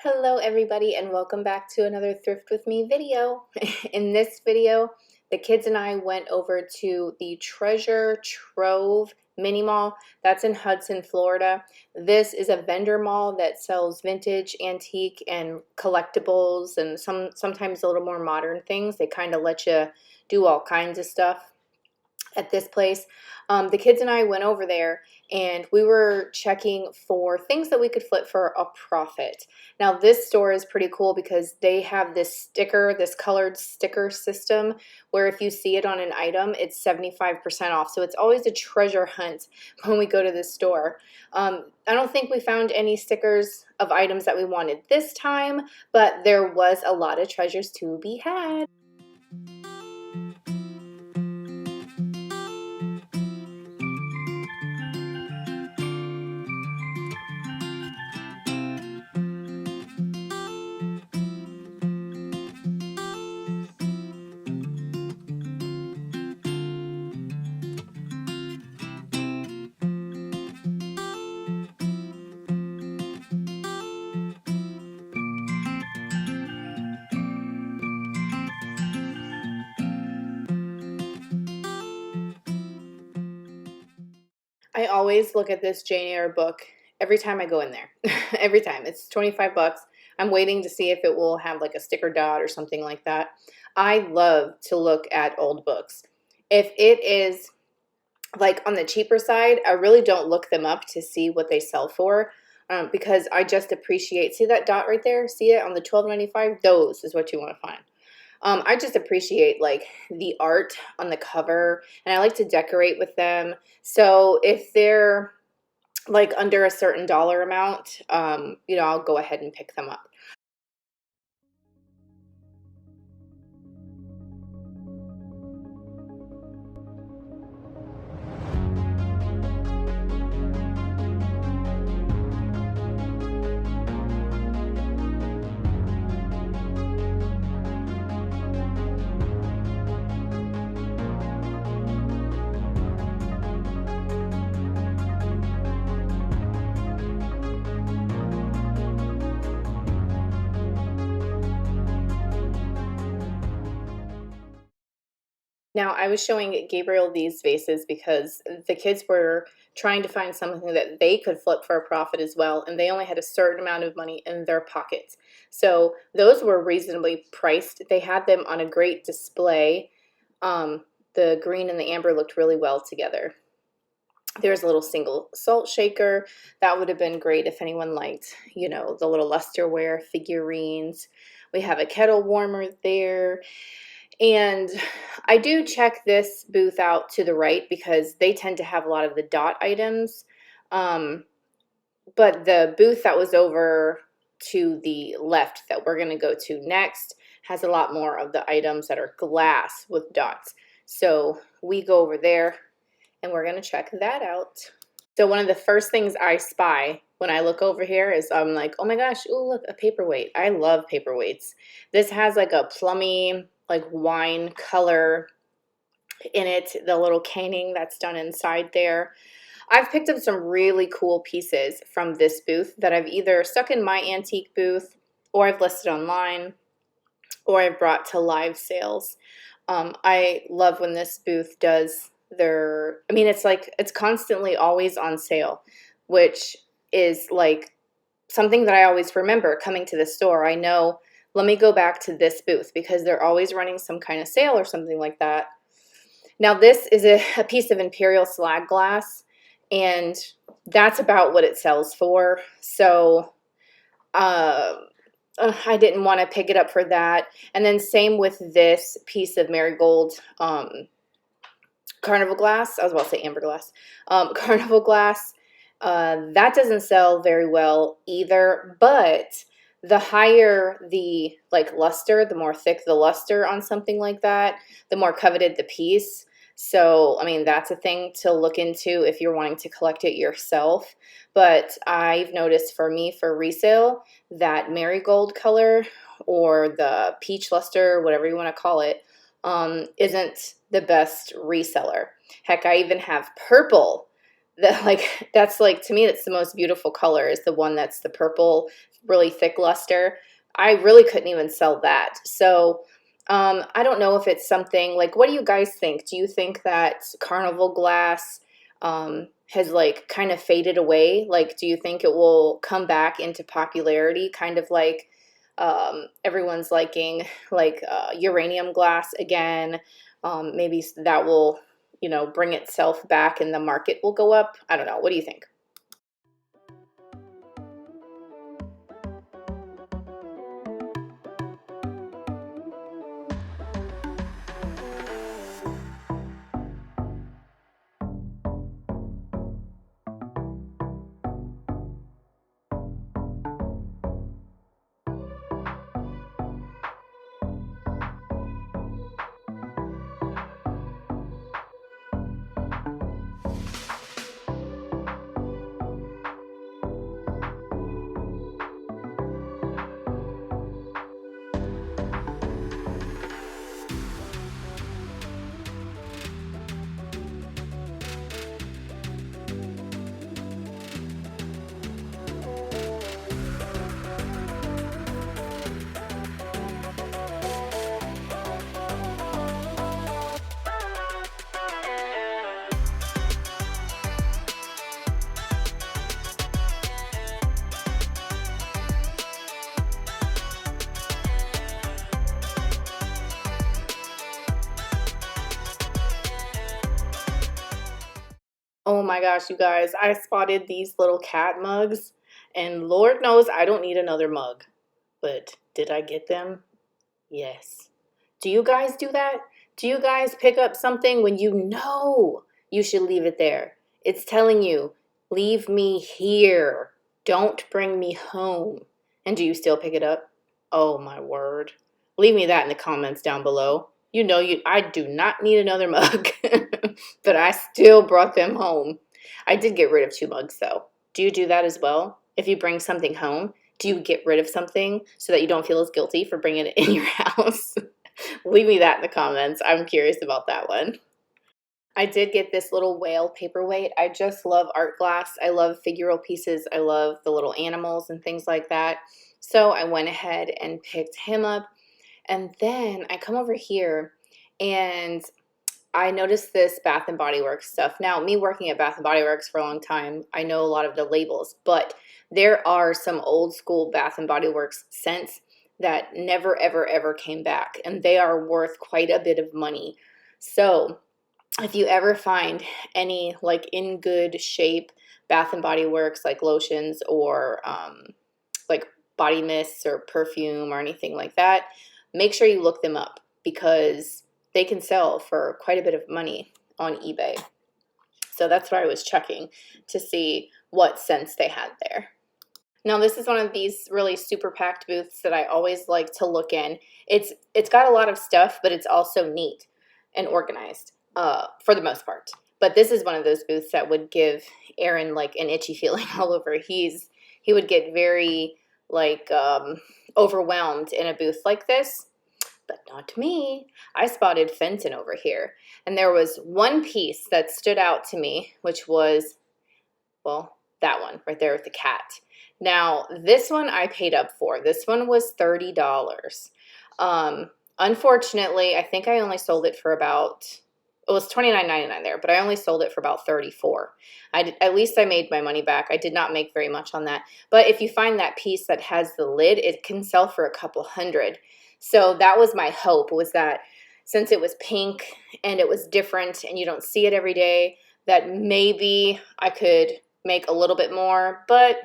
Hello everybody and welcome back to another Thrift with Me video. In this video, the kids and I went over to the Treasure Trove mini mall that's in Hudson, Florida. This is a vendor mall that sells vintage, antique, and collectibles and sometimes a little more modern things. They kind of let you do all kinds of stuff at this place. The kids and I went over there and we were checking for things that we could flip for a profit. Now this store is pretty cool because they have this sticker, this colored sticker system where if you see it on an item, it's 75% off. So it's always a treasure hunt when we go to this store. I don't think we found any stickers of items that we wanted this time, but there was a lot of treasures to be had. I always look at this Jane Eyre book every time I go in there. Every time. It's 25 bucks. I'm waiting to see if it will have like a sticker dot or something like that. I love to look at old books. If it is like on the cheaper side, I really don't look them up to see what they sell for because I just appreciate, see that dot right there? See it on the $12.95? Those is what you want to find. I just appreciate like the art on the cover and I like to decorate with them. So if they're like under a certain dollar amount, I'll go ahead and pick them up. Now, I was showing Gabriel these vases because the kids were trying to find something that they could flip for a profit as well, and they only had a certain amount of money in their pockets. So those were reasonably priced. They had them on a great display. The green and the amber looked really well together. There's a little single salt shaker. That would have been great if anyone liked, the little lusterware figurines. We have a kettle warmer there. And I do check this booth out to the right because they tend to have a lot of the dot items. But the booth that was over to the left that we're going to go to next has a lot more of the items that are glass with dots. So we go over there and we're going to check that out. So one of the first things I spy when I look over here is I'm like, oh my gosh, oh look, a paperweight. I love paperweights. This has like a plummy, like wine color in it, the little caning that's done inside there. I've picked up some really cool pieces from this booth that I've either stuck in my antique booth or I've listed online or I've brought to live sales. I love when this booth does it's constantly always on sale, which is like something that I always remember coming to the store. I know, let me go back to this booth because they're always running some kind of sale or something like that. Now this is a piece of imperial slag glass and that's about what it sells for. So I didn't want to pick it up for that. And then same with this piece of marigold carnival glass. I was about to say amber glass. Carnival glass. That doesn't sell very well either, but the higher the luster, the more thick the luster on something like that, the more coveted the piece. So, that's a thing to look into if you're wanting to collect it yourself. But I've noticed for me, for resale, that marigold color or the peach luster, whatever you want to call it, isn't the best reseller. Heck, I even have purple. That's to me, that's the most beautiful color, is the one that's the purple really thick luster. I really couldn't even sell that. So I don't know if it's something like, what do you guys think? Do you think that carnival glass has like kind of faded away? Like, do you think it will come back into popularity, kind of like everyone's liking like uranium glass again? Maybe that will, you know, bring itself back and the market will go up. I don't know. What do you think? Oh my gosh, you guys, I spotted these little cat mugs, and Lord knows I don't need another mug. But did I get them? Yes. Do you guys do that? Do you guys pick up something when you know you should leave it there? It's telling you, leave me here. Don't bring me home. And do you still pick it up? Oh my word. Leave me that in the comments down below. You know I do not need another mug, but I still brought them home. I did get rid of 2 mugs though. Do you do that as well? If you bring something home, do you get rid of something so that you don't feel as guilty for bringing it in your house? Leave me that in the comments. I'm curious about that one. I did get this little whale paperweight. I just love art glass. I love figural pieces. I love the little animals and things like that. So I went ahead and picked him up. And then I come over here and I noticed this Bath and Body Works stuff. Now, me working at Bath and Body Works for a long time, I know a lot of the labels, but there are some old school Bath and Body Works scents that never, ever, ever came back, and they are worth quite a bit of money. So if you ever find any like in good shape Bath and Body Works like lotions or like body mists or perfume or anything like that, make sure you look them up because they can sell for quite a bit of money on eBay. So that's why I was checking to see what scents they had there. Now this is one of these really super packed booths that I always like to look in. It's got a lot of stuff, but it's also neat and organized for the most part. But this is one of those booths that would give Aaron like an itchy feeling all over. He would get very like overwhelmed in a booth like this. But not me. I spotted Fenton over here. And there was one piece that stood out to me, which was, well, that one right there with the cat. Now, this one I paid up for. This one was $30. Unfortunately, I think I only sold it for about, it was $29.99 there, but I only sold it for about $34. At least I made my money back. I did not make very much on that. But if you find that piece that has the lid, it can sell for a couple hundred. So that was my hope, was that since it was pink and it was different and you don't see it every day, that maybe I could make a little bit more. But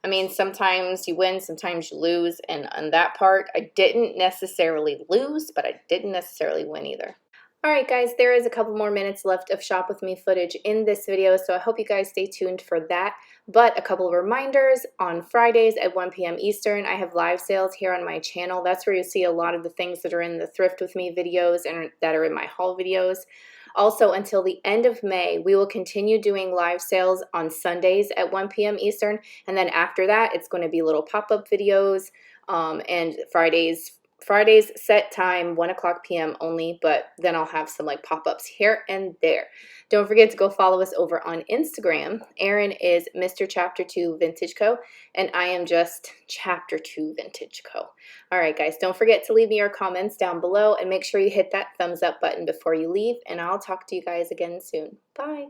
I mean, sometimes you win, sometimes you lose. And on that part, I didn't necessarily lose, but I didn't necessarily win either. All right, guys, there is a couple more minutes left of Shop With Me footage in this video, so I hope you guys stay tuned for that. But a couple of reminders, on Fridays at 1 p.m. Eastern, I have live sales here on my channel. That's where you see a lot of the things that are in the Thrift With Me videos and that are in my haul videos. Also, until the end of May, we will continue doing live sales on Sundays at 1 p.m. Eastern, and then after that, it's going to be little pop-up videos and Fridays Friday's set time, 1 o'clock p.m. only, but then I'll have some like pop-ups here and there. Don't forget to go follow us over on Instagram. Aaron is Mr. Chapter 2 Vintage Co. and I am just Chapter 2 Vintage Co. All right, guys, don't forget to leave me your comments down below and make sure you hit that thumbs up button before you leave, and I'll talk to you guys again soon. Bye.